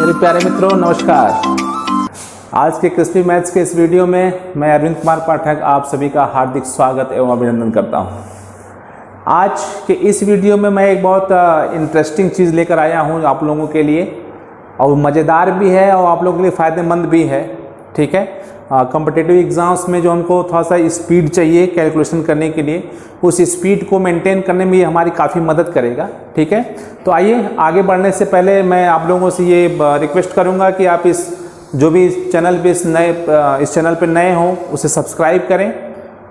मेरे प्यारे मित्रों नमस्कार। आज के क्रिस्पी मैथ्स के इस वीडियो में मैं अरविंद कुमार पाठक आप सभी का हार्दिक स्वागत एवं अभिनंदन करता हूं। आज के इस वीडियो में मैं एक बहुत इंटरेस्टिंग चीज़ लेकर आया हूं आप लोगों के लिए, और मज़ेदार भी है और आप लोगों के लिए फ़ायदेमंद भी है। ठीक है, कॉम्पिटिटिव एग्ज़ाम्स में जो हमको थोड़ा सा स्पीड चाहिए कैलकुलेशन करने के लिए, उस स्पीड को मेंटेन करने में ये हमारी काफ़ी मदद करेगा। ठीक है, तो आइए आगे बढ़ने से पहले मैं आप लोगों से ये रिक्वेस्ट करूँगा कि आप इस जो भी चैनल पे इस चैनल पे नए हों उसे सब्सक्राइब करें।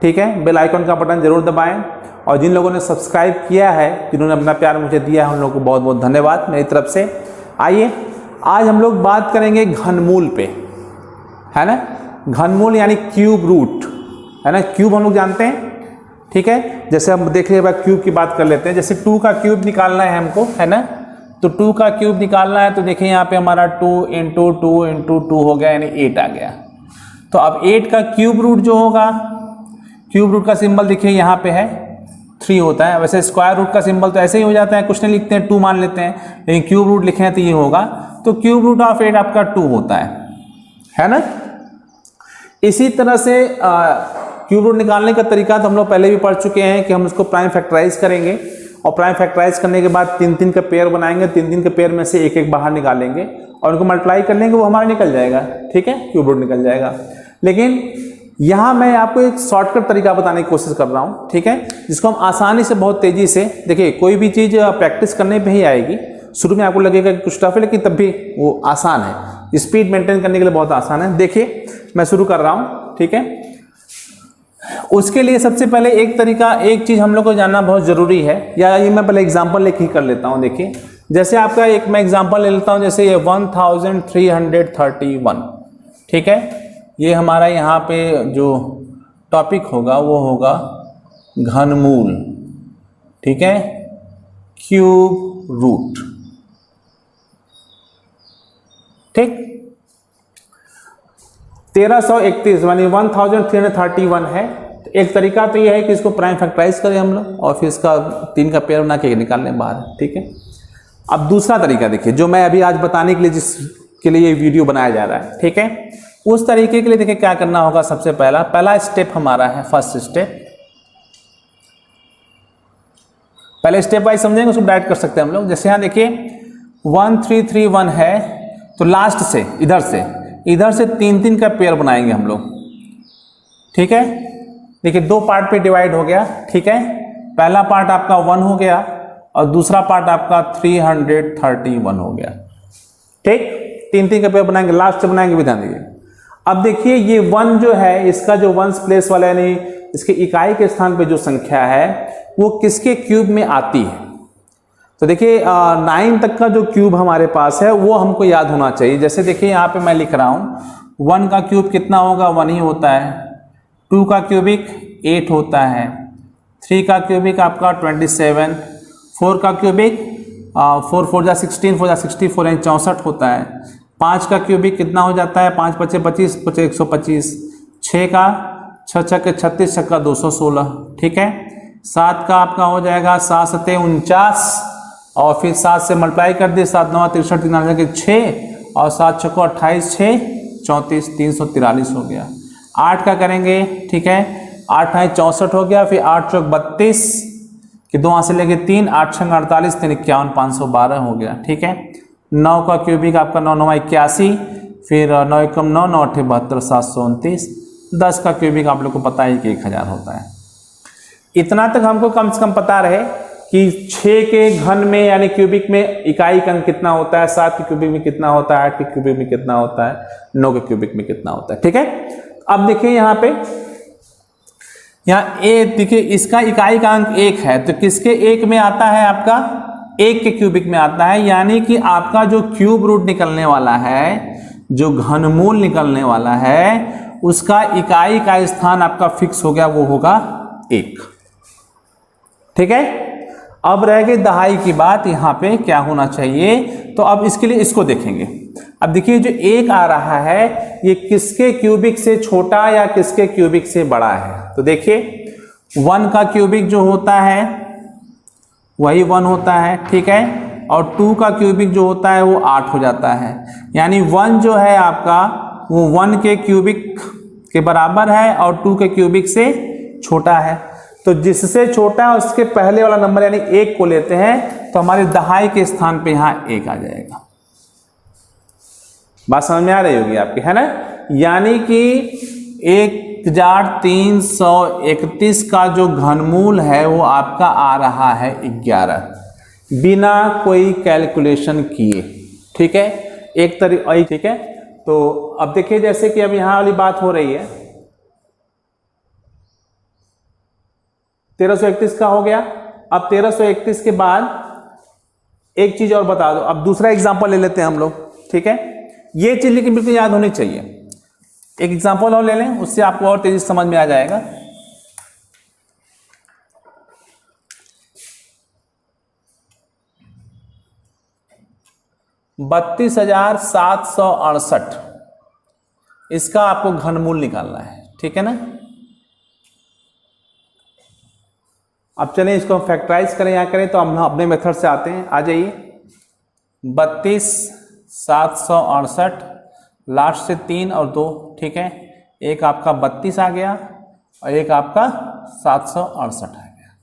ठीक है, बेल आइकन का बटन ज़रूर दबाएँ, और जिन लोगों ने सब्सक्राइब किया है, जिन्होंने अपना प्यार मुझे दिया है, उन लोगों को बहुत बहुत धन्यवाद मेरी तरफ से। आइए आज हम लोग बात करेंगे घनमूल पे, है ना। घनमूल यानी क्यूब रूट, है ना। क्यूब हम लोग जानते हैं, ठीक है। जैसे हम देखिए क्यूब की बात कर लेते हैं। जैसे 2 का क्यूब निकालना है हमको, है ना। तो 2 का क्यूब निकालना है तो देखिए यहाँ पे हमारा 2 × 2 × 2 हो गया, यानी 8 आ गया। तो अब 8 का क्यूब रूट जो होगा, क्यूब रूट का सिंबल देखिए यहाँ पे है 3 होता है। वैसे स्क्वायर रूट का सिंबल तो ऐसे ही हो जाता है, कुछ नहीं लिखते हैं 2 मान लेते हैं, लेकिन क्यूब रूट लिखे हैं तो ये होगा। तो क्यूब रूट ऑफ 8 आपका 2 होता है ना। इसी तरह से क्यूब रूट निकालने का तरीका तो हम लोग पहले भी पढ़ चुके हैं कि हम इसको प्राइम फैक्टराइज करेंगे, और प्राइम फैक्टराइज करने के बाद 3 का पेयर बनाएंगे, 3 के पेयर में से एक बाहर निकालेंगे और उनको मल्टीप्लाई कर लेंगे, वो हमारा निकल जाएगा। ठीक है, क्यूब रूट निकल जाएगा। लेकिन यहाँ मैं आपको एक शॉर्टकट तरीका बताने की कोशिश कर रहा हूँ, ठीक है, जिसको हम आसानी से बहुत तेजी से, देखिए कोई भी चीज़ प्रैक्टिस करने पे ही आएगी। शुरू में आपको लगेगा कि कुछ टफ है, लेकिन तब भी वो आसान है, स्पीड मेंटेन करने के लिए बहुत आसान है। देखिए मैं शुरू कर रहा हूँ, ठीक है। उसके लिए सबसे पहले एक चीज़ हम लोग को जानना बहुत ज़रूरी है, या ये मैं पहले एग्जाम्पल लेके ही कर लेता हूँ। देखिए जैसे आपका एक मैं एग्जाम्पल ले लेता हूँ, जैसे ये 1331, ठीक है। ये हमारा यहाँ पे जो टॉपिक होगा वो होगा घनमूल, ठीक है, क्यूब रूट, ठीक। 1331 यानी 1331 है। तो एक तरीका तो ये है कि इसको प्राइम फैक्टराइज करें हम लोग, और फिर इसका 3 का पेयर बना के निकाल लें बाहर, ठीक है। अब दूसरा तरीका देखिए, जो मैं अभी आज बताने के लिए जिसके लिए ये वीडियो बनाया जा रहा है, ठीक है, उस तरीके के लिए देखिए क्या करना होगा। सबसे पहला स्टेप हमारा है, फर्स्ट स्टेप। पहले स्टेप वाइज समझेंगे, उसको डायरेक्ट कर सकते हैं हम लोग। जैसे यहाँ देखिए 1331 है, तो लास्ट से इधर से 3 का पेयर बनाएंगे हम लोग, ठीक है। देखिए 2 पार्ट पे डिवाइड हो गया, ठीक है। पहला पार्ट आपका 1 हो गया और दूसरा पार्ट आपका 331 हो गया, ठीक। 3 का पेयर बनाएंगे, लास्ट से बनाएंगे भी, ध्यान दीजिए। अब देखिए ये 1 जो है, इसका जो 1s प्लेस वाला यानी इसके इकाई के स्थान पे जो संख्या है वो किसके क्यूब में आती है। तो देखिए 9 तक का जो क्यूब हमारे पास है वो हमको याद होना चाहिए। जैसे देखिए यहाँ पे मैं लिख रहा हूँ 1 का क्यूब कितना होगा, 1 ही होता है। 2 का क्यूबिक 8 होता है। 3 का क्यूबिक आपका 27। 4 का क्यूबिक 4 4 जा 16, 4 जा 64 यानी 64 होता है। 5 का क्यूबिक कितना हो जाता है, 5 × 5 = 25, 125। 6 का 6 × 6 = 36, 6 का 216, ठीक है। 7 का आपका हो जाएगा 7 × 7 = 49, और फिर 7 से मल्टीप्लाई कर दिए, 7 × 9 = 63, 3 के 6, और 7 × 6 = 28, 6 × 34 = 343 हो गया। 8 का करेंगे, ठीक है, 8 × 8 = 64 हो गया। फिर 8 × 4 = 32 कि 2 से लेके 3, 8 × 6 = 48, 3 × 51 = 512 हो गया, ठीक है। 9 का क्यूबिक आपका 9 × 9 = 81, फिर 9 × 1 = 9, 9 × 8 = 72, 729। 10 का क्यूबिक आप लोग को पता है कि 1000 होता है। इतना तक हमको कम से कम पता रहे कि 6 के घन में यानी क्यूबिक में इकाई का अंक कितना होता है, 7 के क्यूबिक में कितना होता है, 8 के क्यूबिक में कितना होता है, 9 के क्यूबिक में कितना होता है, ठीक है। अब देखिए यहाँ पे, यहाँ ए देखिए इसका इकाई का अंक 1 है, तो किसके 1 में आता है, आपका 1 के क्यूबिक में आता है। यानी कि आपका जो क्यूब रूट निकलने वाला है, जो घनमूल निकलने वाला है, उसका इकाई का स्थान आपका फिक्स हो गया, वो होगा 1, ठीक है। अब रह गई दहाई की बात, यहाँ पे क्या होना चाहिए। तो अब इसके लिए इसको देखेंगे। अब देखिए जो 1 आ रहा है ये किसके क्यूबिक से छोटा या किसके क्यूबिक से बड़ा है। तो देखिए 1 का क्यूबिक जो होता है वही 1 होता है, ठीक है। और 2 का क्यूबिक जो होता है वो 8 हो जाता है। यानी 1 जो है आपका वो 1 के क्यूबिक के बराबर है और 2 के क्यूबिक से छोटा है। तो जिससे छोटा है उसके पहले वाला नंबर यानी 1 को लेते हैं तो हमारे दहाई के स्थान पे यहाँ 1 आ जाएगा। बात समझ में आ रही होगी आपकी, है ना। यानी कि 1331 का जो घनमूल है वो आपका आ रहा है 11, बिना कोई कैलकुलेशन किए। ठीक है, एक तरीका। ठीक है, तो अब देखिए जैसे कि अब यहां वाली बात हो रही है, 1331 का हो गया। अब 1331 के बाद एक चीज और बता दो, अब दूसरा एग्जांपल ले लेते हैं हम लोग। ठीक है, ये चीज लेकिन बिल्कुल याद होनी चाहिए। एक एग्जांपल और ले लें, उससे आपको और तेजी से समझ में आ जाएगा। $32,768 इसका आपको घनमूल निकालना है। ठीक है ना। अब चलें इसको हम फैक्टराइज करें, यहाँ करें तो हम अपने मेथड से आते हैं। आ जाइए, 32,768 लास्ट से 3 और 2। ठीक है, एक आपका 32 आ गया और एक आपका 768 आ गया।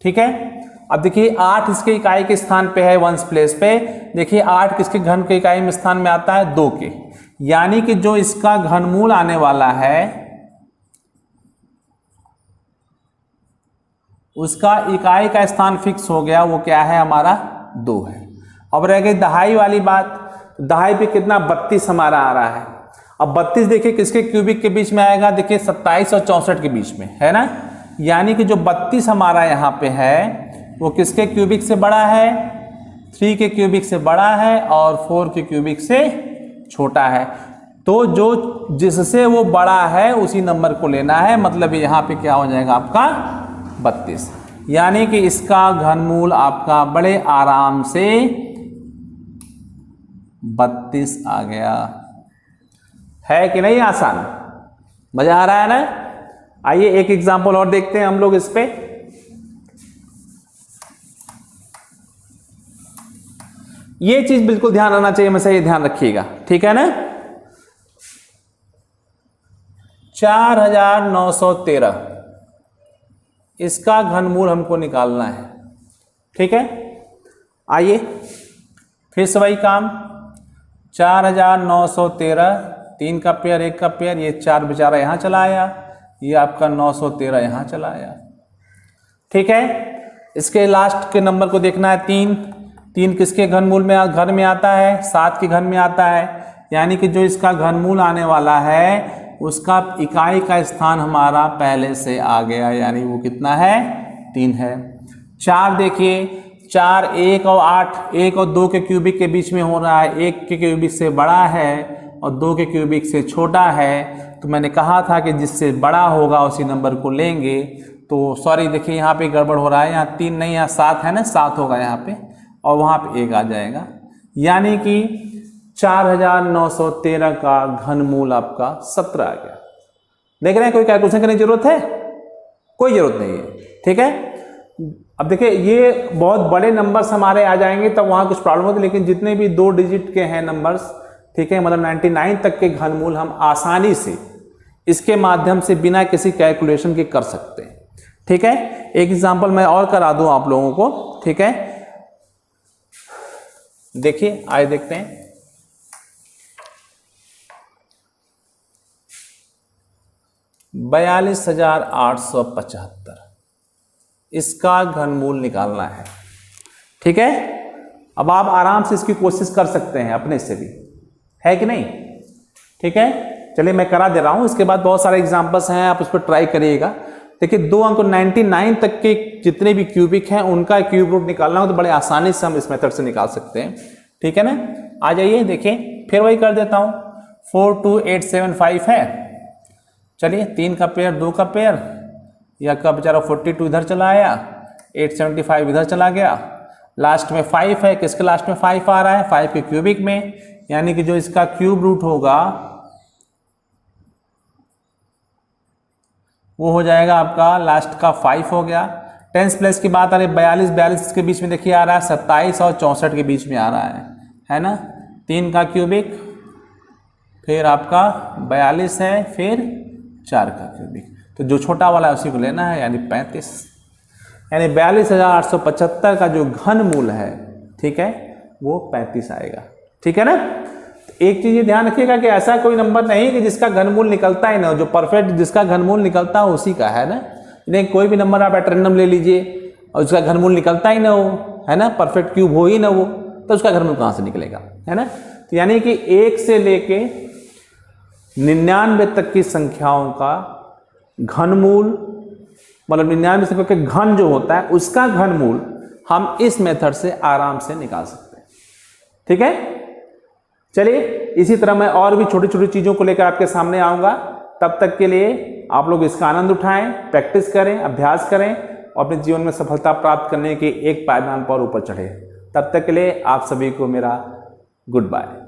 ठीक है, अब देखिए 8 इसके इकाई के स्थान पे है, वंस प्लेस पे। देखिए 8 किसके घन के इकाई में स्थान में आता है, 2 के। यानी कि जो इसका घनमूल आने वाला है उसका इकाई का स्थान फिक्स हो गया, वो क्या है हमारा 2 है। अब रह गई दहाई वाली बात। दहाई पे कितना 32 हमारा आ रहा है। अब 32 देखिए किसके क्यूबिक के बीच में आएगा, देखिए 27 और 64 के बीच में, है ना। यानी कि जो 32 हमारा यहाँ पे है वो किसके क्यूबिक से बड़ा है, 3 के क्यूबिक से बड़ा है और 4 के क्यूबिक से छोटा है। तो जो जिससे वो बड़ा है उसी नंबर को लेना है। मतलब यहाँ पे क्या हो जाएगा आपका 32। यानी कि इसका घनमूल आपका बड़े आराम से 32 आ गया। है कि नहीं आसान, मजा आ रहा है ना। आइए एक एग्जांपल और देखते हैं हम लोग इस पे। ये चीज बिल्कुल ध्यान रखना चाहिए, हमेशा ये ध्यान रखिएगा। ठीक है ना। 4913 इसका घनमूल हमको निकालना है। ठीक है, आइए फिर से वही काम। 4913, 3 का पेयर 1 का पेयर, ये 4 बेचारा यहाँ चला आया, ये आपका 913 यहाँ चला आया। ठीक है, इसके लास्ट के नंबर को देखना है 3। 3 किसके घनमूल में घर में आता है, 7 के घन में आता है। यानी कि जो इसका घनमूल आने वाला है उसका इकाई का स्थान हमारा पहले से आ गया, यानी वो कितना है 3 है। 4 देखिए, 4 1 और 8, 1 और 2 के क्यूबिक के बीच में हो रहा है। 1 के क्यूबिक से बड़ा है और 2 के क्यूबिक से छोटा है। तो मैंने कहा था कि जिससे बड़ा होगा उसी नंबर को लेंगे। तो सॉरी देखिए यहाँ पे गड़बड़ हो रहा है, यहाँ 3 नहीं, यहाँ 7 है ना, 7 होगा यहाँ पे और वहाँ पे 1 आ जाएगा। यानी कि 4913 का घनमूल आपका 17 आ गया। देख रहे हैं, कोई कैलकुलेशन करने की जरूरत है, कोई जरूरत नहीं है। ठीक है, अब देखिए ये बहुत बड़े नंबर्स हमारे आ जाएंगे तब वहां कुछ प्रॉब्लम होती है, लेकिन जितने भी 2 डिजिट के हैं नंबर्स, ठीक है, मतलब 99 तक के घनमूल हम आसानी से इसके माध्यम से बिना किसी कैलकुलेशन के कर सकते हैं। ठीक है, एक एग्जांपल मैं और करा दूं आप लोगों को। ठीक है, देखिए आइए देखते हैं। $42,875 इसका घनमूल निकालना है। ठीक है, अब आप आराम से इसकी कोशिश कर सकते हैं अपने से भी, है कि नहीं। ठीक है, चलिए मैं करा दे रहा हूं, इसके बाद बहुत सारे एग्जांपल्स हैं, आप उस पर ट्राई करिएगा। देखिए 2 अंक 99 तक के जितने भी क्यूबिक हैं उनका क्यूब रूट निकालना हो तो बड़े आसानी से हम इस मेथड से निकाल सकते हैं। ठीक है ना, आ जाइए देखिए फिर वही कर देता हूं। 42875 है, चलिए 3 का पेयर 2 का पेयर, या का बेचारा 42 इधर चला आया, 875 इधर चला गया, लास्ट में 5 है। किसके लास्ट में 5 आ रहा है, 5 के क्यूबिक में। यानी कि जो इसका क्यूब रूट होगा वो हो जाएगा आपका लास्ट का 5 हो गया। टेंस प्लेस की बात आ रही है 42, 42 के बीच में देखिए आ रहा है 27 और 64 के बीच में आ रहा है ना। 3 का क्यूबिक, फिर आपका 42 है, फिर 4 का क्यूबिक, तो जो छोटा वाला है उसी को लेना है, यानी 35, यानी 42,875 का जो घन मूल है, ठीक है, वो 35 आएगा। ठीक है ना। एक चीज ध्यान रखिएगा कि ऐसा कोई नंबर नहीं कि जिसका घनमूल निकलता ही ना हो, जो परफेक्ट जिसका घनमूल नहीं उसी का है ना। नहीं, कोई भी नंबर आप एट रैंडम ले लीजिए और उसका घनमूल निकलता ही ना हो, है ना, परफेक्ट क्यूब हो ही ना वो, तो उसका घनमूल कहाँ से निकलेगा, है ना। तो यानी कि 1 से लेके 99 तक की संख्याओं का घनमूल, मतलब 99 संख्या के घन जो होता है उसका घनमूल हम इस मेथड से आराम से निकाल सकते हैं। ठीक है। चलिए, इसी तरह मैं और भी छोटी छोटी चीजों को लेकर आपके सामने आऊंगा। तब तक के लिए आप लोग इसका आनंद उठाएं, प्रैक्टिस करें, अभ्यास करें और अपने जीवन में सफलता प्राप्त करने के एक पायदान पर ऊपर चढ़े। तब तक के लिए आप सभी को मेरा गुड बाय।